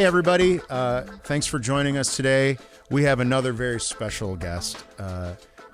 Hey, everybody. Thanks for joining us today. We have another very special guest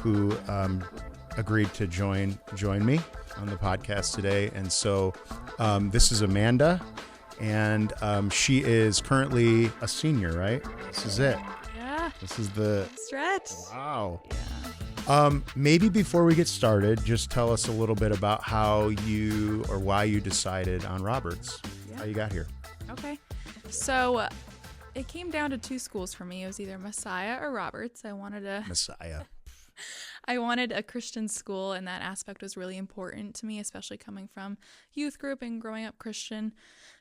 who agreed to join me on the podcast today. And so this is Amanda, and she is currently a senior, right? This is it. Yeah. This is the stretch. Wow. Yeah. Maybe before we get started, just tell us a little bit about how you or why you decided on Roberts, how you got here. Okay. So it came down to two schools for me. It was either Messiah or Roberts. Messiah. I wanted a Christian school, and that aspect was really important to me, especially coming from youth group and growing up Christian.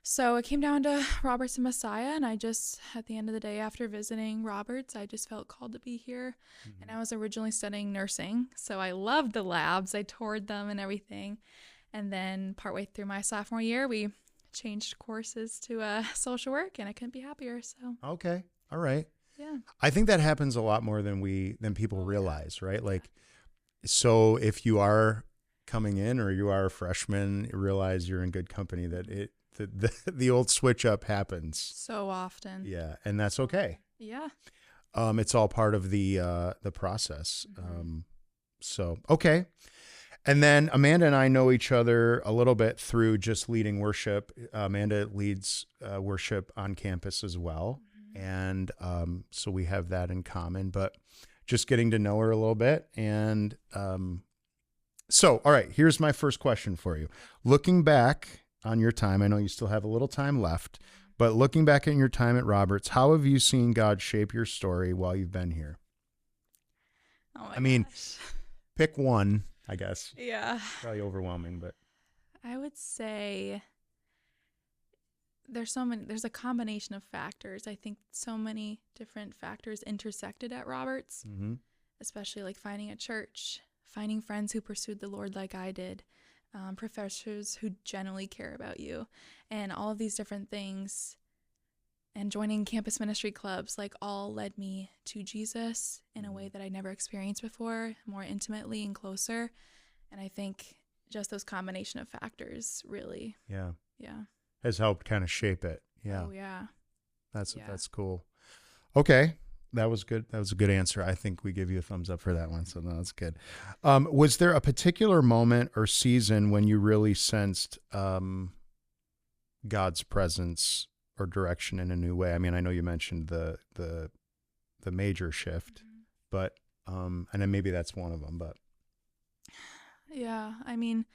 So it came down to Roberts and Messiah, and I just, at the end of the day, after visiting Roberts, I just felt called to be here. Mm-hmm. And I was originally studying nursing, so I loved the labs. I toured them and everything. And then partway through my sophomore year, we changed courses to social work, and I couldn't be happier. So okay, all right. Yeah, I think that happens a lot more than people realize, right? Like, so if you are coming in or you are a freshman, realize you're in good company. That the old switch up happens so often. Yeah, and that's okay. Yeah, it's all part of the process. Mm-hmm. So okay. And then Amanda and I know each other a little bit through just leading worship. Amanda leads worship on campus as well. Mm-hmm. And so we have that in common, but just getting to know her a little bit. And so, all right, here's my first question for you. Looking back on your time, I know you still have a little time left, but looking back at your time at Roberts, how have you seen God shape your story while you've been here? Oh my gosh. Pick one. I guess. Yeah. Probably overwhelming, but I would say there's a combination of factors. I think so many different factors intersected at Roberts, mm-hmm. especially like finding a church, finding friends who pursued the Lord like I did, professors who genuinely care about you, and all of these different things, and joining campus ministry clubs, like all led me to Jesus in a way that I never experienced before, more intimately and closer. And I think just those combination of factors really, has helped kind of shape it. Yeah. Oh yeah. That's cool. Okay. That was good. That was a good answer. I think we give you a thumbs up for that one. So no, that's good. Was there a particular moment or season when you really sensed God's presence or direction in a new way? I mean, I know you mentioned the major shift, mm-hmm. but and then maybe that's one of them, but yeah, I mean,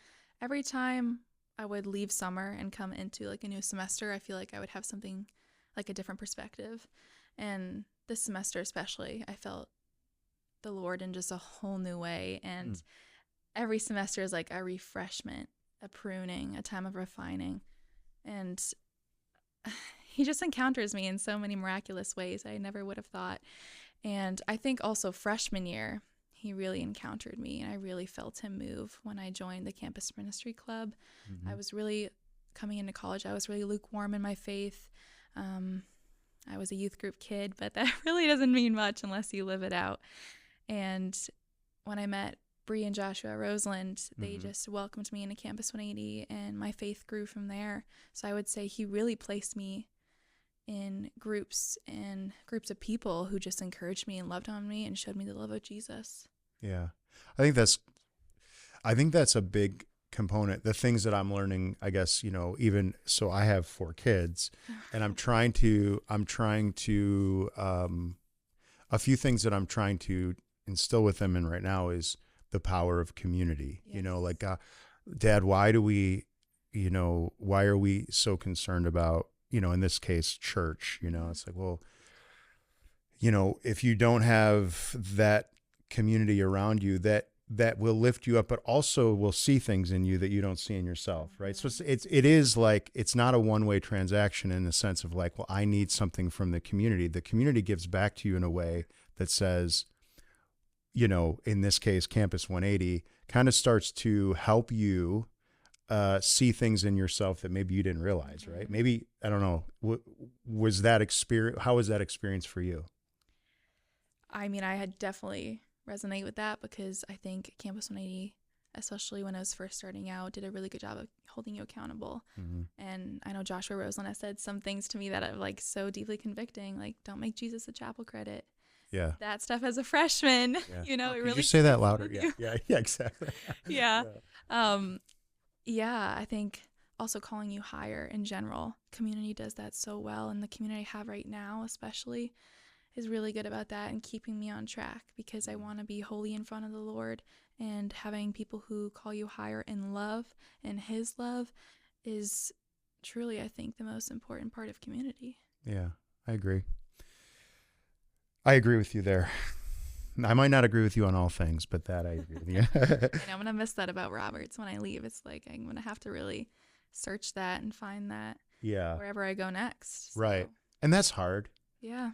every time I would leave summer and come into like a new semester, I feel like I would have something like a different perspective. And this semester especially, I felt the Lord in just a whole new way. And every semester is like a refreshment, a pruning, a time of refining. And he just encounters me in so many miraculous ways I never would have thought. And I think also freshman year, he really encountered me, and I really felt him move when I joined the campus ministry club. Mm-hmm. I was really coming into college. I was really lukewarm in my faith. I was a youth group kid, but that really doesn't mean much unless you live it out. And when I met Bree and Joshua Roseland, they mm-hmm. just welcomed me into Campus 180, and my faith grew from there. So I would say he really placed me in groups of people who just encouraged me and loved on me and showed me the love of Jesus. Yeah. I think that's a big component. The things that I'm learning, I guess, even so I have 4 kids, and I'm trying to a few things that I'm trying to instill with them in right now is the power of community. Yes. Like, Dad, why are we so concerned about, in this case, church? It's like, well, if you don't have that community around you that will lift you up, but also will see things in you that you don't see in yourself, right? So it is like, it's not a one-way transaction in the sense of like, well, I need something from the community. The community gives back to you in a way that says, in this case, Campus 180 kind of starts to help you see things in yourself that maybe you didn't realize, right? Maybe, I don't know, was that experience, how was that experience for you? I mean, I had definitely resonate with that, because I think Campus 180 especially when I was first starting out, did a really good job of holding you accountable. Mm-hmm. And I know Joshua Roseland has said some things to me that are like so deeply convicting, like don't make Jesus a chapel credit. Yeah. That stuff as a freshman, Yeah. you know, it Could really you say that sticks louder? with Yeah. you. Yeah. Yeah. Exactly. Yeah. Yeah, I think also calling you higher in general. Community does that so well, and the community I have right now, especially, is really good about that and keeping me on track because I want to be holy in front of the Lord, and having people who call you higher in love and His love is truly, I think, the most important part of community. Yeah, I agree. I agree with you there. I might not agree with you on all things, but that I agree with you. And I'm going to miss that about Roberts when I leave. It's like I'm going to have to really search that and find that Yeah. wherever I go next. So, Right. And that's hard. yeah.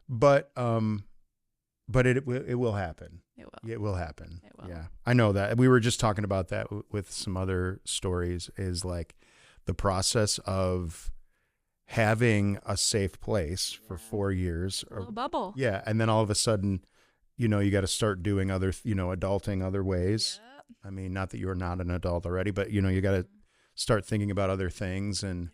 But it will happen. It will. It will happen. It will. Yeah. I know that. We were just talking about that with some other stories, is like the process of having a safe place for 4 years. A little bubble. Yeah. And then all of a sudden, you got to start doing other, adulting other ways. Yep. I mean, not that you're not an adult already, but you got to start thinking about other things, and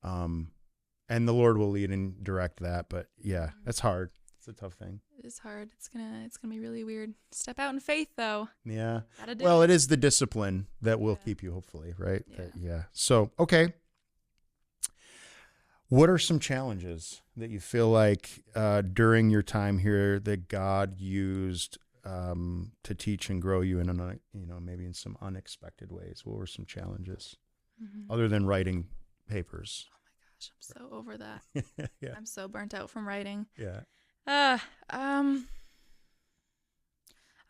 the Lord will lead and direct that. But yeah, that's hard. It's a tough thing. It is hard. It's gonna be really weird. Step out in faith, though. Yeah. Gotta do Well, it. it is the discipline that will keep you, hopefully, right? Yeah. So, okay. What are some challenges that you feel like during your time here that God used to teach and grow you in, maybe in some unexpected ways? What were some challenges other than writing papers? Oh my gosh, I'm so over that. Yeah. I'm so burnt out from writing. Yeah. I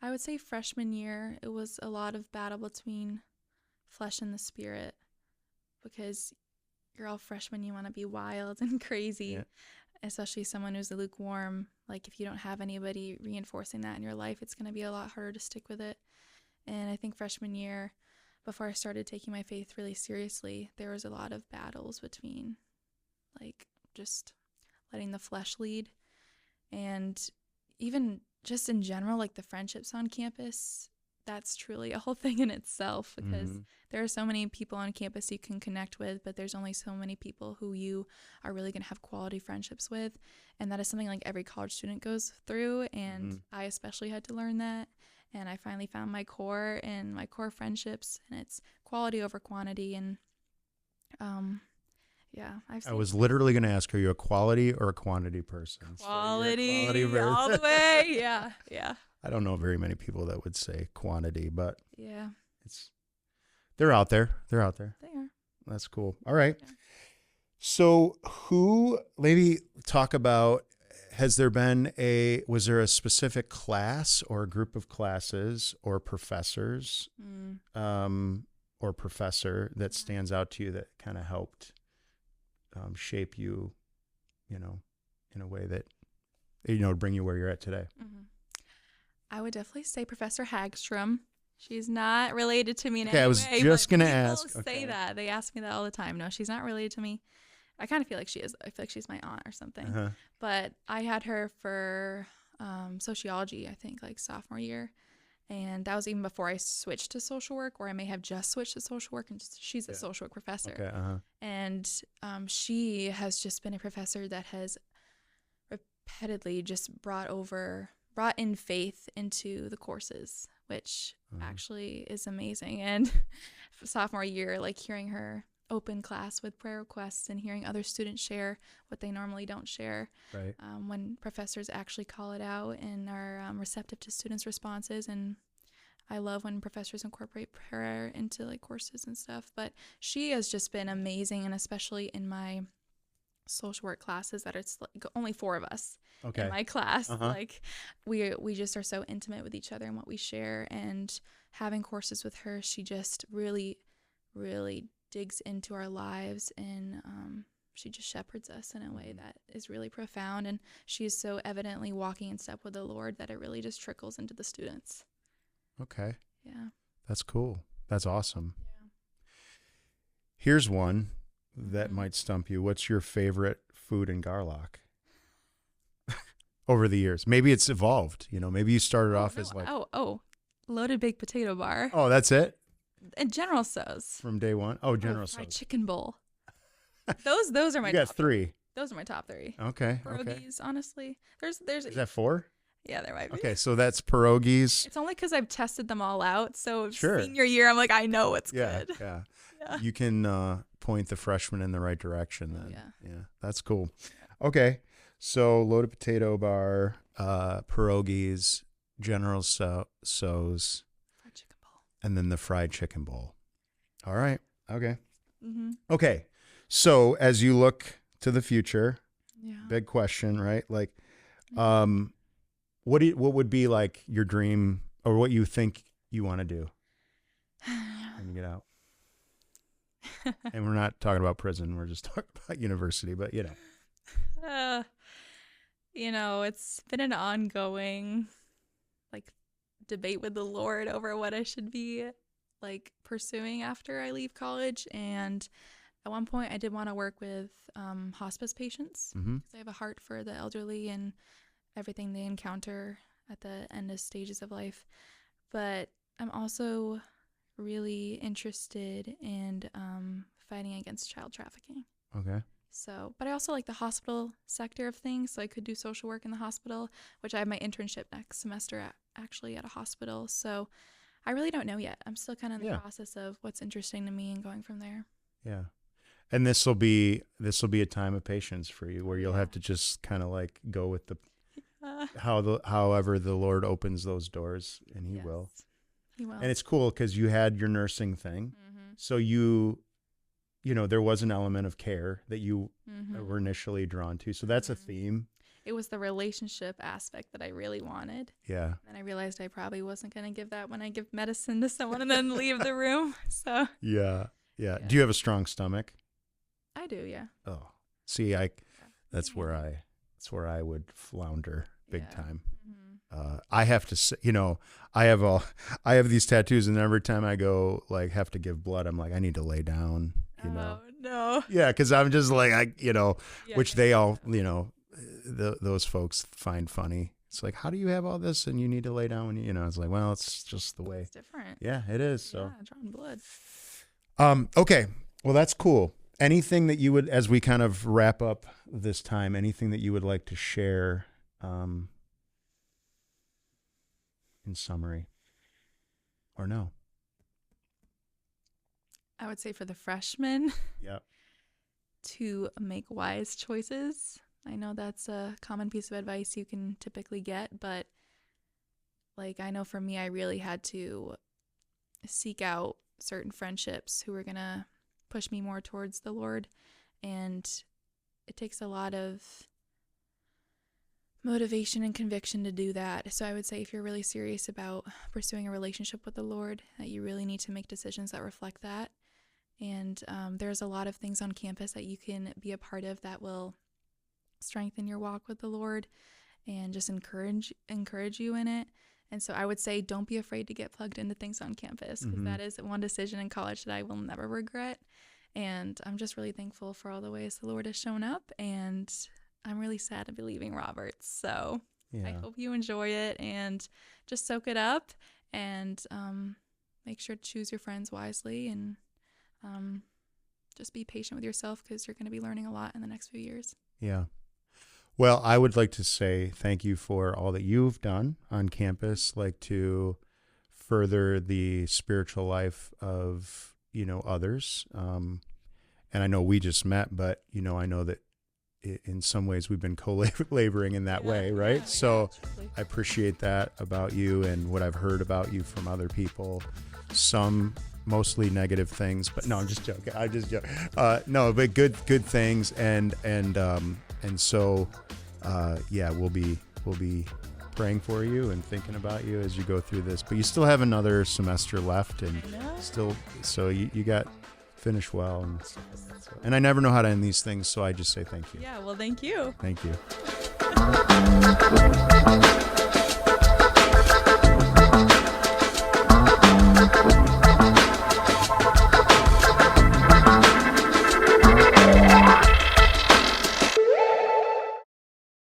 would say freshman year, it was a lot of battle between flesh and the spirit, because you're all freshmen, you want to be wild and crazy, especially someone who's lukewarm. Like if you don't have anybody reinforcing that in your life, it's going to be a lot harder to stick with it. And I think freshman year, before I started taking my faith really seriously, there was a lot of battles between like just letting the flesh lead, and even just in general, like the friendships on campus, that's truly a whole thing in itself, because there are so many people on campus you can connect with, but there's only so many people who you are really going to have quality friendships with. And that is something like every college student goes through. And I especially had to learn that. And I finally found my core and my core friendships, and it's quality over quantity. And I was literally going to ask, are you a quality or a quantity person? Quality, so quality all the way. Yeah. I don't know very many people that would say quantity, but Yeah. they're out there. They are. That's cool. All right. Yeah. So maybe talk about, was there a specific class or a group of classes or professors or professor that stands out to you that kind of helped shape you, in a way that, bring you where you're at today? I would definitely say Professor Hagstrom. She's not related to me in any way. I was just going to ask. People say that. They ask me that all the time. No, she's not related to me. I kind of feel like she is. I feel like she's my aunt or something. But I had her for sociology, I think, like sophomore year. And that was even before I switched to social work, or I may have just switched to social work, and she's a social work professor. Okay, And she has just been a professor that has repeatedly just brought in faith into the courses, which actually is amazing. And sophomore year, like hearing her open class with prayer requests and hearing other students share what they normally don't share, right. When professors actually call it out and are receptive to students' responses. And I love when professors incorporate prayer into like courses and stuff. But she has just been amazing, and especially in my social work classes that it's like only 4 of us in my class. Like we just are so intimate with each other and what we share. And having courses with her, she just really, really digs into our lives, and she just shepherds us in a way that is really profound. And she is so evidently walking in step with the Lord that it really just trickles into the students. Okay. Yeah. That's cool. That's awesome. Yeah. Here's one that might stump you. What's your favorite food in Garlock? Over the years, maybe it's evolved. Maybe you started off as like loaded baked potato bar, Oh, that's it and General Tso's. from day one. Oh, General fried Tso's. chicken bowl. Those are my You got top 3. Those are my top 3. Okay. Pierogies, honestly. There's Is that 4? yeah, there might be. Okay, so that's pierogies. It's only because I've tested them all out. So Sure. senior year, I'm like, I know it's Yeah, good. yeah. Yeah. You can point the freshman in the right direction then. Yeah. Yeah, that's cool. Okay, so loaded potato bar, pierogies, General Tso's, Fried chicken bowl. and then the fried chicken bowl. All right. Okay. Mm-hmm. Okay. So as you look to the future, Yeah. big question, right? Like, what would be like your dream or what you think you want to do when you get out? And we're not talking about prison. We're just talking about university, but It's been an ongoing like debate with the Lord over what I should be like pursuing after I leave college. And at one point I did want to work with hospice patients because I have a heart for the elderly and everything they encounter at the end of stages of life. But I'm also really interested in fighting against child trafficking. Okay. So, but I also like the hospital sector of things. So I could do social work in the hospital, which I have my internship next semester actually at a hospital. So I really don't know yet. I'm still kind of in the process of what's interesting to me and going from there. Yeah. And this will be a time of patience for you where you'll have to just kind of like go with the however the Lord opens those doors, and he will. He will. And it's cool because you had your nursing thing. So there was an element of care that you were initially drawn to. So that's a theme. It was the relationship aspect that I really wanted. Yeah. And I realized I probably wasn't going to give that when I give medicine to someone and then leave the room. So. Yeah. Do you have a strong stomach? I do, yeah. Oh, see, that's where I would flounder big time. I have to say, I have these tattoos, and every time I go have to give blood, I'm like, I need to lay down, Oh, no. Yeah, because I'm just like, which they all, those folks find funny. It's like, how do you have all this and you need to lay down when it's like, well, it's just the way. It's different. Yeah, it is. So. Yeah, drawing blood. Okay. Well, that's cool. Anything that you would, as we kind of wrap up this time, anything that you would like to share in summary, or no? I would say for the freshmen Yep. to make wise choices. I know that's a common piece of advice you can typically get, but I know for me, I really had to seek out certain friendships who were going to push me more towards the Lord. And it takes a lot of motivation and conviction to do that. So I would say if you're really serious about pursuing a relationship with the Lord, that you really need to make decisions that reflect that. And there's a lot of things on campus that you can be a part of that will strengthen your walk with the Lord and just encourage you in it. And so I would say don't be afraid to get plugged into things on campus, because that is one decision in college that I will never regret. And I'm just really thankful for all the ways the Lord has shown up, and I'm really sad to be leaving Roberts. So I hope you enjoy it and just soak it up, and make sure to choose your friends wisely, and just be patient with yourself, because you're going to be learning a lot in the next few years. Yeah. Well, I would like to say thank you for all that you've done on campus, to further the spiritual life of, others. And I know we just met, but, I know that in some ways we've been co-laboring in that way, right? So I appreciate that about you and what I've heard about you from other people. Some mostly negative things, but no, I'm just joking. No, but good things, and so we'll be praying for you and thinking about you as you go through this. But you still have another semester left, and so you got finish well, and I never know how to end these things, so I just say thank you. Yeah, well, thank you. Thank you.